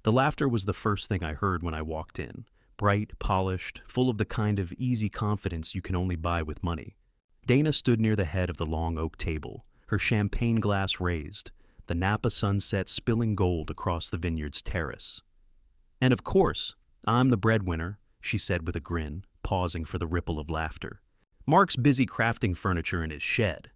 The laughter was the first thing I heard when I walked in. Bright, polished, full of the kind of easy confidence you can only buy with money. Dana stood near the head of the long oak table, her champagne glass raised, the Napa sunset spilling gold across the vineyard's terrace. "And of course, I'm the breadwinner," she said with a grin, pausing for the ripple of laughter. "Mark's busy crafting furniture in his shed."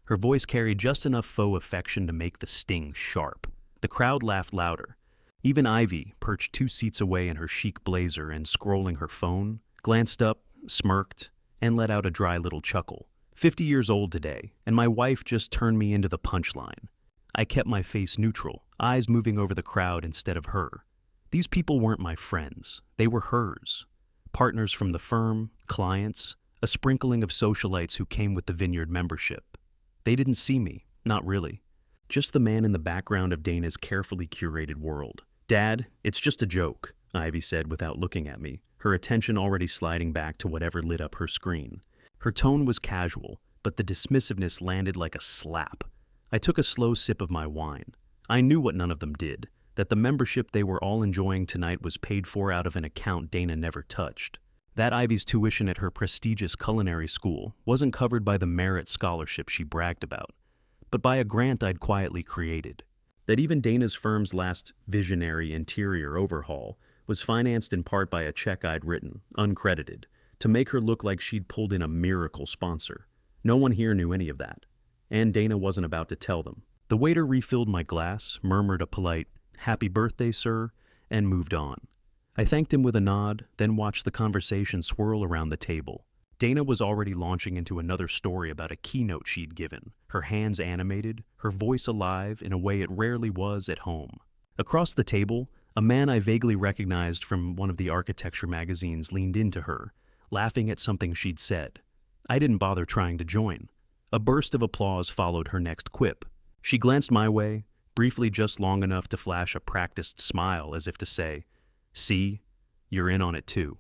Her voice carried just enough faux affection to make the sting sharp. The crowd laughed louder. Even Ivy, perched 2 seats away in her chic blazer and scrolling her phone, glanced up, smirked, and let out a dry little chuckle. 50 years old today, and my wife just turned me into the punchline. I kept my face neutral, eyes moving over the crowd instead of her. These people weren't my friends. They were hers. Partners from the firm, clients, a sprinkling of socialites who came with the vineyard membership. They didn't see me, not really. Just the man in the background of Dana's carefully curated world. "Dad, it's just a joke," Ivy said without looking at me, her attention already sliding back to whatever lit up her screen. Her tone was casual, but the dismissiveness landed like a slap. I took a slow sip of my wine. I knew what none of them did, that the membership they were all enjoying tonight was paid for out of an account Dana never touched. That Ivy's tuition at her prestigious culinary school wasn't covered by the merit scholarship she bragged about, but by a grant I'd quietly created. That even Dana's firm's last visionary interior overhaul was financed in part by a check I'd written, uncredited, to make her look like she'd pulled in a miracle sponsor. No one here knew any of that, and Dana wasn't about to tell them. The waiter refilled my glass, murmured a polite, "Happy birthday, sir," and moved on. I thanked him with a nod, then watched the conversation swirl around the table. Dana was already launching into another story about a keynote she'd given, her hands animated, her voice alive in a way it rarely was at home. Across the table, a man I vaguely recognized from one of the architecture magazines leaned into her, laughing at something she'd said. I didn't bother trying to join. A burst of applause followed her next quip. She glanced my way, briefly just long enough to flash a practiced smile as if to say, "See, you're in on it too."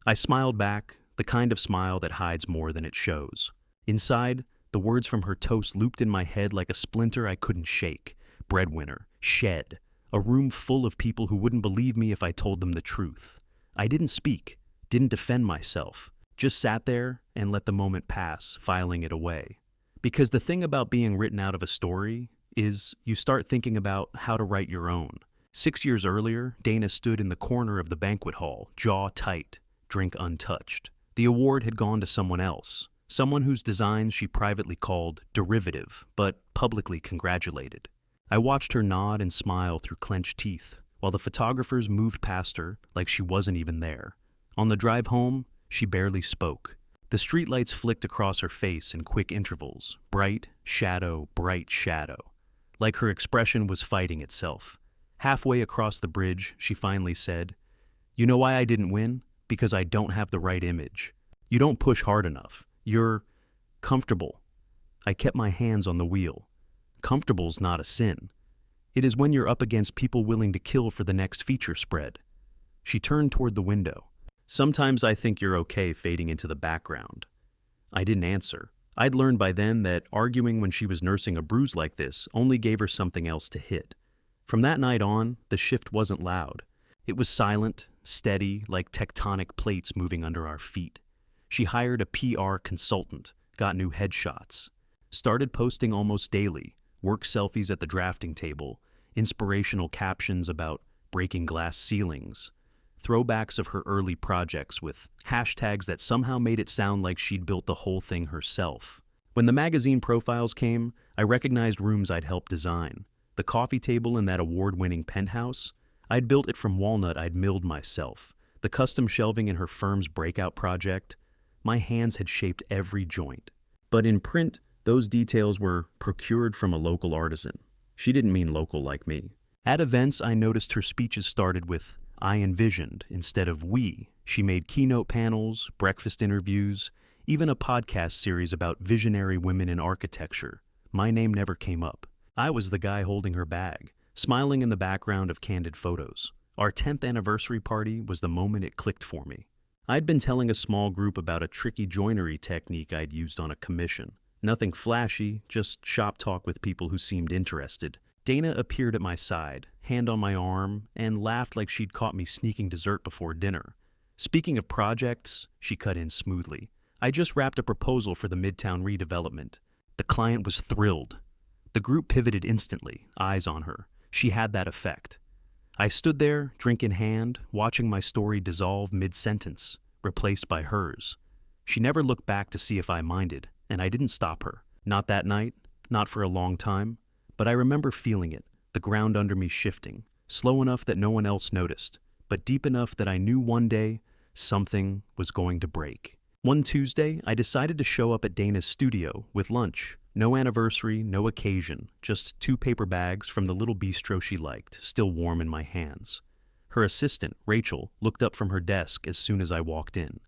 I smiled back, the kind of smile that hides more than it shows. Inside, the words from her toast looped in my head like a splinter I couldn't shake. Breadwinner, shed, a room full of people who wouldn't believe me if I told them the truth. I didn't speak, didn't defend myself, just sat there and let the moment pass, filing it away. Because the thing about being written out of a story is you start thinking about how to write your own. 6 years earlier, Dana stood in the corner of the banquet hall, jaw tight, drink untouched. The award had gone to someone else, someone whose designs she privately called derivative, but publicly congratulated. I watched her nod and smile through clenched teeth, while the photographers moved past her like she wasn't even there. On the drive home, she barely spoke. The streetlights flicked across her face in quick intervals, bright shadow, like her expression was fighting itself. Halfway across the bridge, she finally said, "You know why I didn't win? Because I don't have the right image. You don't push hard enough. You're comfortable." I kept my hands on the wheel. Comfortable's not a sin. It is when you're up against people willing to kill for the next feature spread. She turned toward the window. "Sometimes I think you're okay fading into the background." I didn't answer. I'd learned by then that arguing when she was nursing a bruise like this only gave her something else to hit. From that night on, the shift wasn't loud. It was silent, steady, like tectonic plates moving under our feet. She hired a PR consultant, got new headshots, started posting almost daily, work selfies at the drafting table, inspirational captions about breaking glass ceilings, throwbacks of her early projects with hashtags that somehow made it sound like she'd built the whole thing herself. When the magazine profiles came, I recognized rooms I'd helped design. The coffee table in that award-winning penthouse, I'd built it from walnut I'd milled myself. The custom shelving in her firm's breakout project, my hands had shaped every joint. But in print, those details were procured from a local artisan. She didn't mean local like me. At events, I noticed her speeches started with "I envisioned" instead of "we." She made keynote panels, breakfast interviews, even a podcast series about visionary women in architecture. My name never came up. I was the guy holding her bag, smiling in the background of candid photos. Our 10th anniversary party was the moment it clicked for me. I'd been telling a small group about a tricky joinery technique I'd used on a commission. Nothing flashy, just shop talk with people who seemed interested. Dana appeared at my side, hand on my arm, and laughed like she'd caught me sneaking dessert before dinner. Speaking of projects, she cut in smoothly, I just wrapped a proposal for the Midtown redevelopment. The client was thrilled. The group pivoted instantly, eyes on her. She had that effect. I stood there, drink in hand, watching my story dissolve mid-sentence, replaced by hers. She never looked back to see if I minded, and I didn't stop her. Not that night, not for a long time, but I remember feeling it, the ground under me shifting, slow enough that no one else noticed, but deep enough that I knew one day something was going to break. One Tuesday, I decided to show up at Dana's studio with lunch. No anniversary, no occasion, just 2 paper bags from the little bistro she liked, still warm in my hands. Her assistant, Rachel, looked up from her desk as soon as I walked in.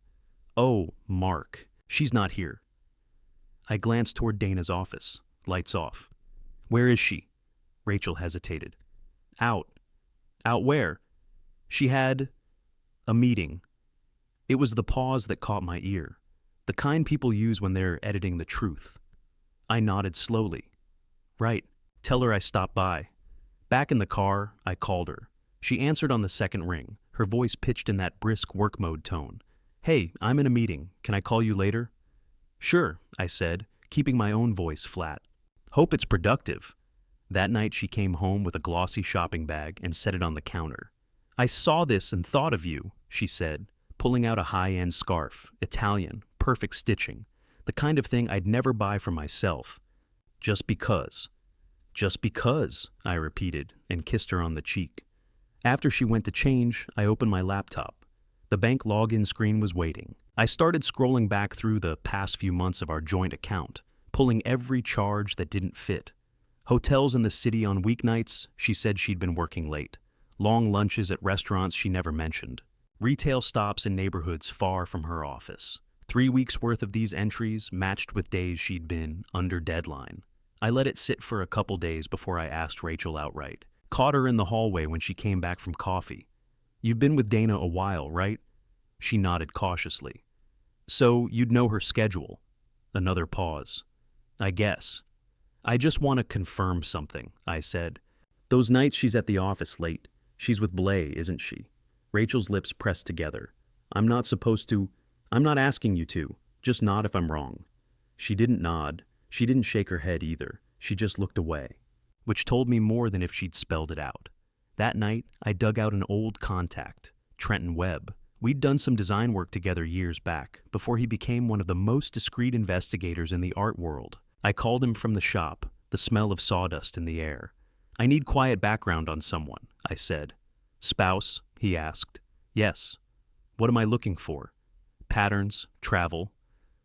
Oh, Mark, she's not here. I glanced toward Dana's office, lights off. Where is she? Rachel hesitated. Out. Out where? She had a meeting. It was the pause that caught my ear, the kind people use when they're editing the truth. I nodded slowly. Right, tell her I stopped by. Back in the car, I called her. She answered on the second ring, her voice pitched in that brisk work mode tone. Hey, I'm in a meeting. Can I call you later? Sure, I said, keeping my own voice flat. Hope it's productive. That night she came home with a glossy shopping bag and set it on the counter. I saw this and thought of you, she said, pulling out a high-end scarf, Italian, perfect stitching, the kind of thing I'd never buy for myself. Just because. Just because, I repeated and kissed her on the cheek. After she went to change, I opened my laptop. The bank login screen was waiting. I started scrolling back through the past few months of our joint account, pulling every charge that didn't fit. Hotels in the city on weeknights, she said she'd been working late. Long lunches at restaurants she never mentioned. Retail stops in neighborhoods far from her office. 3 weeks' worth of these entries matched with days she'd been under deadline. I let it sit for a couple days before I asked Rachel outright. Caught her in the hallway when she came back from coffee. You've been with Dana a while, right? She nodded cautiously. So you'd know her schedule. Another pause. I guess. I just want to confirm something, I said. Those nights she's at the office late. She's with Blay, isn't she? Rachel's lips pressed together. I'm not asking you to. Just nod if I'm wrong. She didn't nod. She didn't shake her head either. She just looked away, which told me more than if she'd spelled it out. That night, I dug out an old contact, Trenton Webb. We'd done some design work together years back, before he became one of the most discreet investigators in the art world. I called him from the shop, the smell of sawdust in the air. I need quiet background on someone, I said. Spouse? He asked. Yes. What am I looking for? Patterns, travel,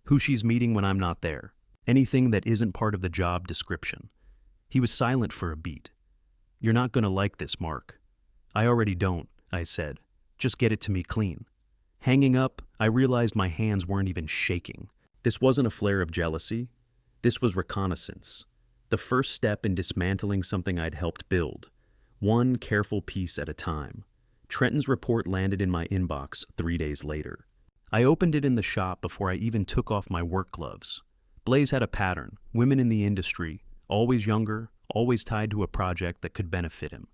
who she's meeting when I'm not there. Anything that isn't part of the job description. He was silent for a beat. You're not going to like this, Mark. I already don't, I said. Just get it to me clean. Hanging up, I realized my hands weren't even shaking. This wasn't a flare of jealousy. This was reconnaissance. The first step in dismantling something I'd helped build. One careful piece at a time. Trenton's report landed in my inbox 3 days later. I opened it in the shop before I even took off my work gloves. Blaze had a pattern. Women in the industry, always younger, always tied to a project that could benefit him.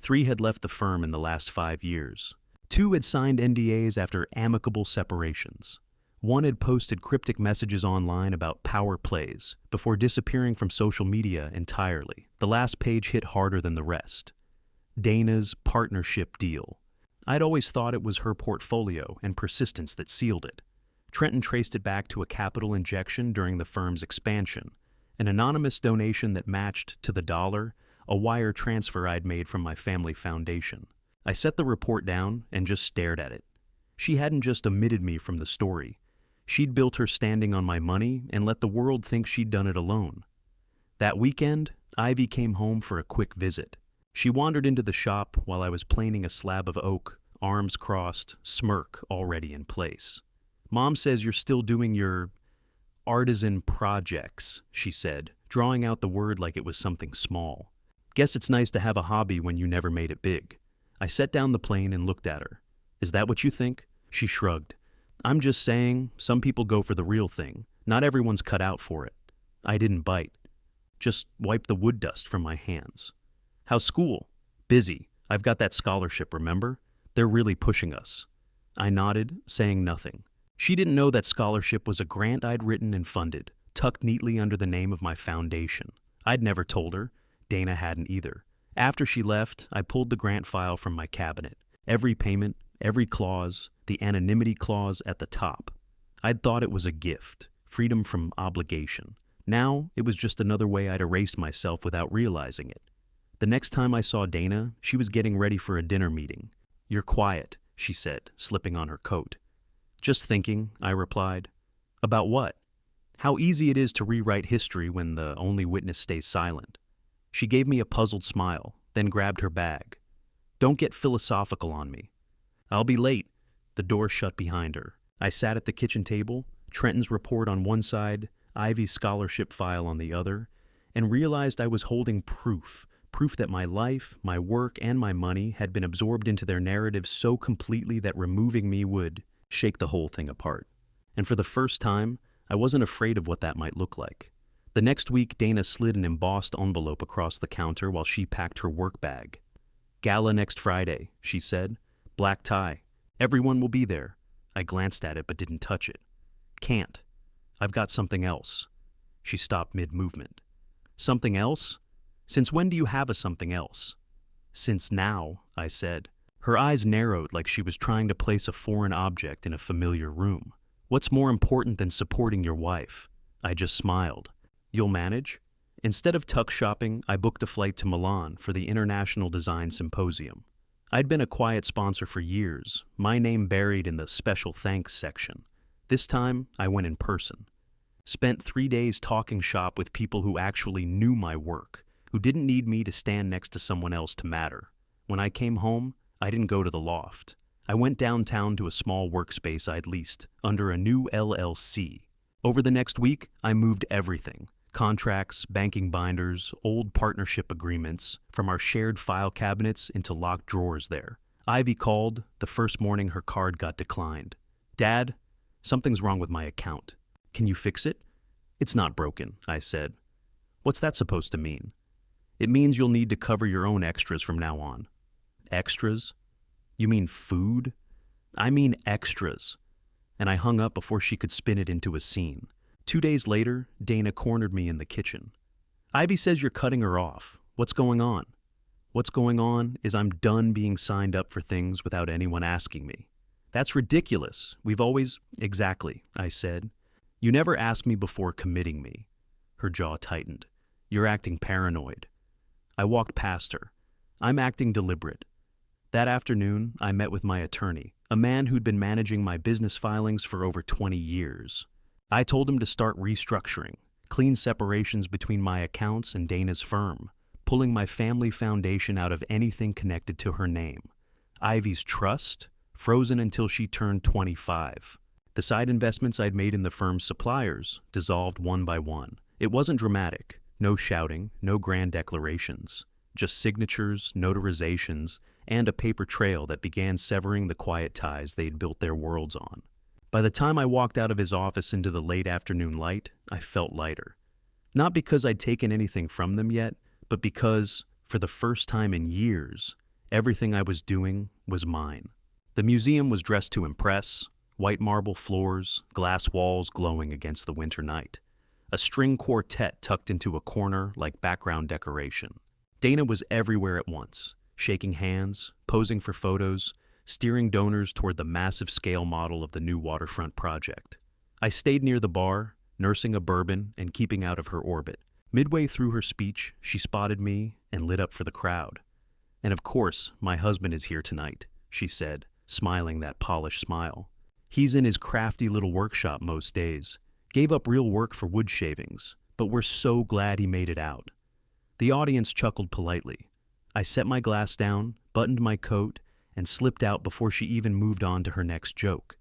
3 had left the firm in the last 5 years. 2 had signed NDAs after amicable separations. 1 had posted cryptic messages online about power plays before disappearing from social media entirely. The last page hit harder than the rest. Dana's partnership deal. I'd always thought it was her portfolio and persistence that sealed it. Trenton traced it back to a capital injection during the firm's expansion, an anonymous donation that matched to the dollar a wire transfer I'd made from my family foundation. I set the report down and just stared at it. She hadn't just omitted me from the story. She'd built her standing on my money and let the world think she'd done it alone. That weekend, Ivy came home for a quick visit. She wandered into the shop while I was planing a slab of oak, arms crossed, smirk already in place. Mom says you're still doing your artisan projects, she said, drawing out the word like it was something small. Guess it's nice to have a hobby when you never made it big. I set down the plane and looked at her. Is that what you think? She shrugged. I'm just saying, some people go for the real thing. Not everyone's cut out for it. I didn't bite. Just wiped the wood dust from my hands. How's school? Busy. I've got that scholarship, remember? They're really pushing us. I nodded, saying nothing. She didn't know that scholarship was a grant I'd written and funded, tucked neatly under the name of my foundation. I'd never told her. Dana hadn't either. After she left, I pulled the grant file from my cabinet. Every payment, every clause, the anonymity clause at the top. I'd thought it was a gift, freedom from obligation. Now, it was just another way I'd erased myself without realizing it. The next time I saw Dana, she was getting ready for a dinner meeting. "You're quiet," she said, slipping on her coat. "Just thinking," I replied. "About what?" "How easy it is to rewrite history when the only witness stays silent." She gave me a puzzled smile, then grabbed her bag. "Don't get philosophical on me." "I'll be late." The door shut behind her. I sat at the kitchen table, Trenton's report on one side, Ivy's scholarship file on the other, and realized I was holding proof that my life, my work, and my money had been absorbed into their narrative so completely that removing me would shake the whole thing apart. And for the first time, I wasn't afraid of what that might look like. The next week, Dana slid an embossed envelope across the counter while she packed her work bag. "Gala next Friday," she said. "Black tie. Everyone will be there." I glanced at it but didn't touch it. "Can't. I've got something else." She stopped mid-movement. "Something else? Since when do you have a something else?" "Since now," I said. Her eyes narrowed like she was trying to place a foreign object in a familiar room. "What's more important than supporting your wife?" I just smiled. "You'll manage?" Instead of tuck shopping, I booked a flight to Milan for the International Design Symposium. I'd been a quiet sponsor for years, my name buried in the special thanks section. This time, I went in person. Spent 3 days talking shop with people who actually knew my work, who didn't need me to stand next to someone else to matter. When I came home, I didn't go to the loft. I went downtown to a small workspace I'd leased, under a new LLC. Over the next week, I moved everything. Contracts, banking binders, old partnership agreements, from our shared file cabinets into locked drawers there. Ivy called. The first morning her card got declined. "Dad, something's wrong with my account. Can you fix it?" "It's not broken," I said. "What's that supposed to mean?" "It means you'll need to cover your own extras from now on." "Extras? You mean food?" "I mean extras." And I hung up before she could spin it into a scene. 2 days later, Dana cornered me in the kitchen. "Ivy says you're cutting her off. What's going on?" "What's going on is I'm done being signed up for things without anyone asking me." "That's ridiculous. We've always—" "Exactly," I said. "You never asked me before committing me." Her jaw tightened. "You're acting paranoid." I walked past her. "I'm acting deliberate." That afternoon, I met with my attorney, a man who'd been managing my business filings for over 20 years. I told him to start restructuring, clean separations between my accounts and Dana's firm, pulling my family foundation out of anything connected to her name. Ivy's trust, frozen until she turned 25. The side investments I'd made in the firm's suppliers dissolved one by one. It wasn't dramatic. No shouting, no grand declarations. Just signatures, notarizations, and a paper trail that began severing the quiet ties they'd built their worlds on. By the time I walked out of his office into the late afternoon light, I felt lighter. Not because I'd taken anything from them yet, but because, for the first time in years, everything I was doing was mine. The museum was dressed to impress, white marble floors, glass walls glowing against the winter night. A string quartet tucked into a corner like background decoration. Dana was everywhere at once, shaking hands, posing for photos, steering donors toward the massive scale model of the new waterfront project. I stayed near the bar, nursing a bourbon and keeping out of her orbit. Midway through her speech, she spotted me and lit up for the crowd. "And of course, my husband is here tonight," she said, smiling that polished smile. "He's in his crafty little workshop most days. Gave up real work for wood shavings, but we're so glad he made it out." The audience chuckled politely. I set my glass down, buttoned my coat, and slipped out before she even moved on to her next joke.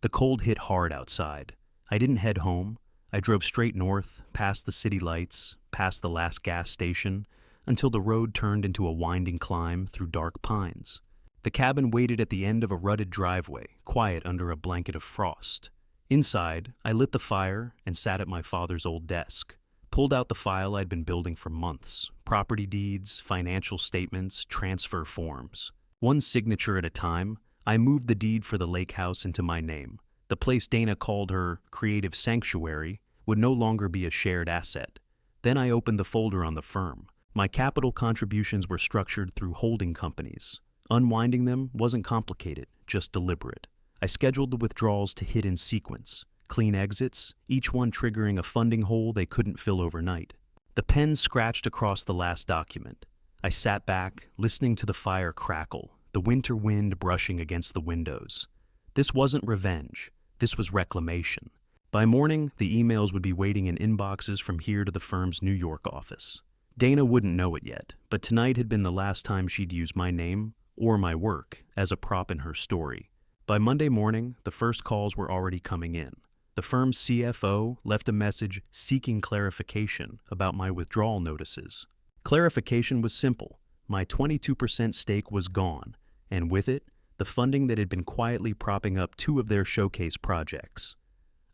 The cold hit hard outside. I didn't head home. I drove straight north, past the city lights, past the last gas station, until the road turned into a winding climb through dark pines. The cabin waited at the end of a rutted driveway, quiet under a blanket of frost. Inside, I lit the fire and sat at my father's old desk. pulled out the file I'd been building for months: property deeds, financial statements, transfer forms. One signature at a time, I moved the deed for the lake house into my name. The place Dana called her creative sanctuary would no longer be a shared asset. Then I opened the folder on the firm. My capital contributions were structured through holding companies. Unwinding them wasn't complicated, just deliberate. I scheduled the withdrawals to hit in sequence, clean exits, each one triggering a funding hole they couldn't fill overnight. The pen scratched across the last document. I sat back, listening to the fire crackle, the winter wind brushing against the windows. This wasn't revenge. This was reclamation. By morning, the emails would be waiting in inboxes from here to the firm's New York office. Dana wouldn't know it yet, but tonight had been the last time she'd used my name, or my work, as a prop in her story. By Monday morning, the first calls were already coming in. The firm's CFO left a message seeking clarification about my withdrawal notices. Clarification was simple. My 22% stake was gone, and with it, the funding that had been quietly propping up two of their showcase projects.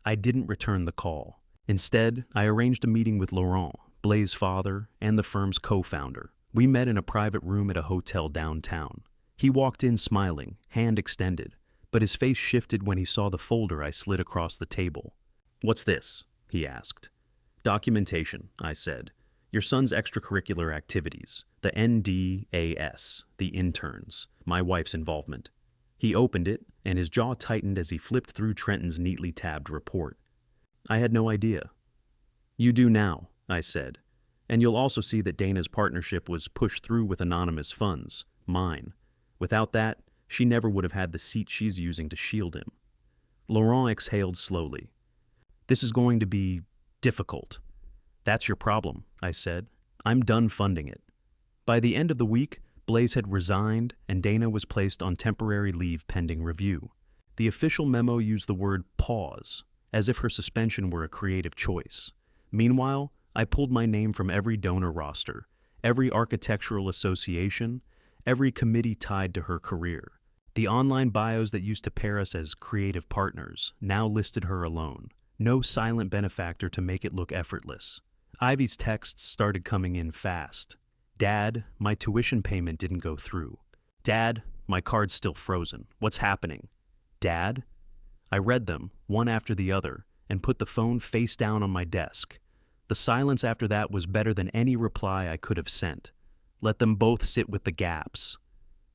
I didn't return the call. Instead, I arranged a meeting with Laurent, Blaze's father, and the firm's co-founder. We met in a private room at a hotel downtown. He walked in smiling, hand extended, but his face shifted when he saw the folder I slid across the table. "What's this?" he asked. "Documentation," I said. "Your son's extracurricular activities, the NDAS, the interns, my wife's involvement." He opened it, and his jaw tightened as he flipped through Trenton's neatly tabbed report. I had no idea. "You do now," I said. "And you'll also see that Dana's partnership was pushed through with anonymous funds, mine. Without that, she never would have had the seat she's using to shield him." Laurent exhaled slowly. "This is going to be difficult." "That's your problem," I said. "I'm done funding it." By the end of the week, Blaze had resigned, and Dana was placed on temporary leave pending review. The official memo used the word pause, as if her suspension were a creative choice. Meanwhile, I pulled my name from every donor roster, every architectural association, every committee tied to her career. The online bios that used to pair us as creative partners now listed her alone. No silent benefactor to make it look effortless. Ivy's texts started coming in fast. "Dad, my tuition payment didn't go through." "Dad, my card's still frozen. What's happening?" "Dad?" I read them, one after the other, and put the phone face down on my desk. The silence after that was better than any reply I could have sent. Let them both sit with the gaps.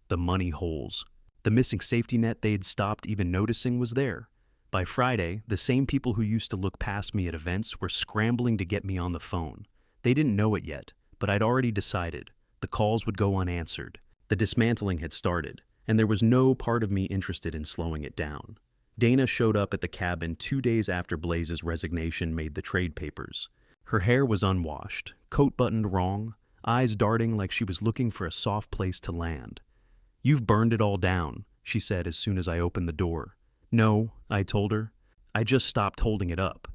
The money holes. The missing safety net they'd stopped even noticing was there. By Friday, the same people who used to look past me at events were scrambling to get me on the phone. They didn't know it yet, but I'd already decided. The calls would go unanswered. The dismantling had started, and there was no part of me interested in slowing it down. Dana showed up at the cabin 2 days after Blaze's resignation made the trade papers. Her hair was unwashed, coat buttoned wrong, eyes darting like she was looking for a soft place to land. "You've burned it all down," she said as soon as I opened the door. "No," I told her. "I just stopped holding it up."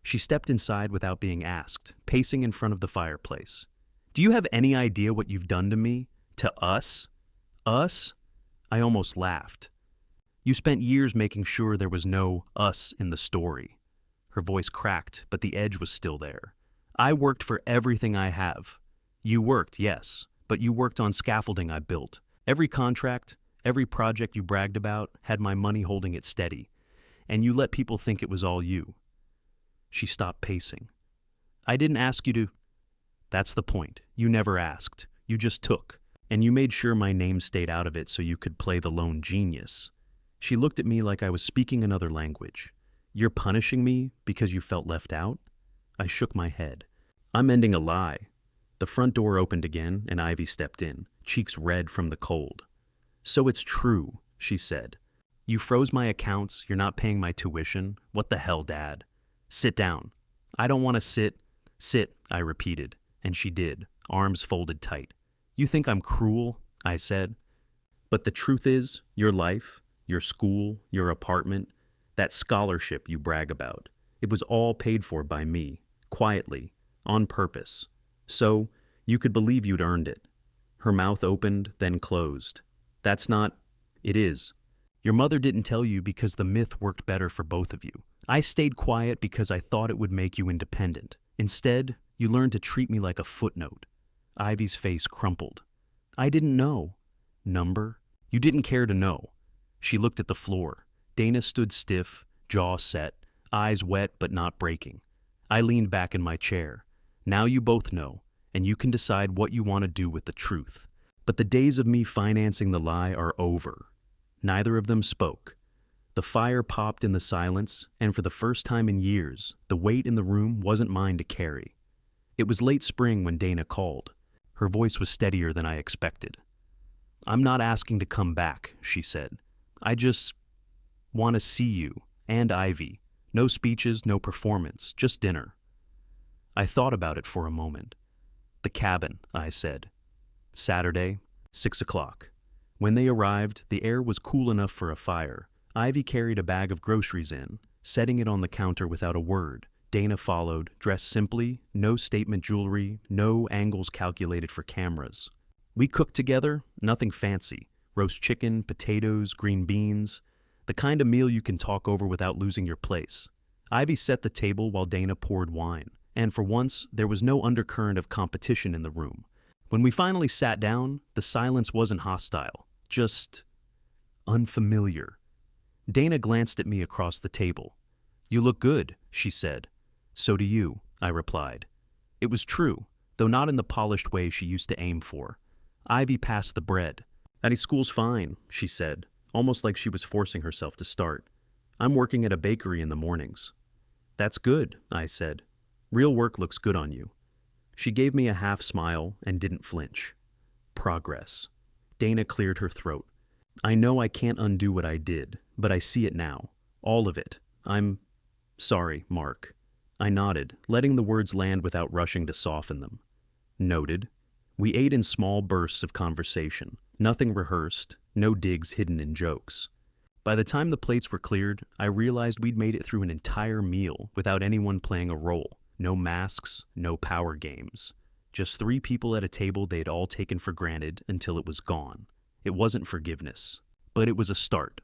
She stepped inside without being asked, pacing in front of the fireplace. "Do you have any idea what you've done to me? To us?" "Us?" I almost laughed. "You spent years making sure there was no us in the story." Her voice cracked, but the edge was still there. "I worked for everything I have." "You worked, yes, but you worked on scaffolding I built. Every contract, every project you bragged about had my money holding it steady, and you let people think it was all you." She stopped pacing. "I didn't ask you to—" "That's the point. You never asked. You just took. And you made sure my name stayed out of it so you could play the lone genius." She looked at me like I was speaking another language. "You're punishing me because you felt left out?" I shook my head. "I'm ending a lie." The front door opened again, and Ivy stepped in, cheeks red from the cold. "So it's true," she said. "You froze my accounts, you're not paying my tuition. What the hell, Dad?" "Sit down." "I don't want to sit." "Sit," I repeated, and she did, arms folded tight. "You think I'm cruel?" I said. "But the truth is, your life, your school, your apartment, that scholarship you brag about, it was all paid for by me, quietly, on purpose. So, you could believe you'd earned it." Her mouth opened, then closed. "That's not—" "It is. Your mother didn't tell you because the myth worked better for both of you. I stayed quiet because I thought it would make you independent. Instead, you learned to treat me like a footnote. Ivy's face crumpled. I didn't know. Number? You didn't care to know. She looked at the floor. Dana stood stiff, jaw set, eyes wet but not breaking. I leaned back in my chair. Now you both know, and you can decide what you want to do with the truth. But the days of me financing the lie are over. Neither of them spoke. The fire popped in the silence, and for the first time in years, the weight in the room wasn't mine to carry. It was late spring when Dana called. Her voice was steadier than I expected. I'm not asking to come back, she said. I just want to see you and Ivy. No speeches, no performance, just dinner. I thought about it for a moment. The cabin, I said. Saturday, 6 o'clock. When they arrived, the air was cool enough for a fire. Ivy carried a bag of groceries in, setting it on the counter without a word. Dana followed, dressed simply, no statement jewelry, no angles calculated for cameras. We cooked together, nothing fancy. Roast chicken, potatoes, green beans. The kind of meal you can talk over without losing your place. Ivy set the table while Dana poured wine, and for once, there was no undercurrent of competition in the room. When we finally sat down, the silence wasn't hostile, just unfamiliar. Dana glanced at me across the table. You look good, she said. So do you, I replied. It was true, though not in the polished way she used to aim for. Ivy passed the bread. Any school's fine, she said, almost like she was forcing herself to start. I'm working at a bakery in the mornings. That's good, I said. Real work looks good on you. She gave me a half smile and didn't flinch. Progress. Dana cleared her throat. I know I can't undo what I did, but I see it now. All of it. I'm sorry, Mark. I nodded, letting the words land without rushing to soften them. Noted. We ate in small bursts of conversation, nothing rehearsed, no digs hidden in jokes. By the time the plates were cleared, I realized we'd made it through an entire meal without anyone playing a role. No masks, no power games. Just 3 people at a table they'd all taken for granted until it was gone. It wasn't forgiveness, but it was a start.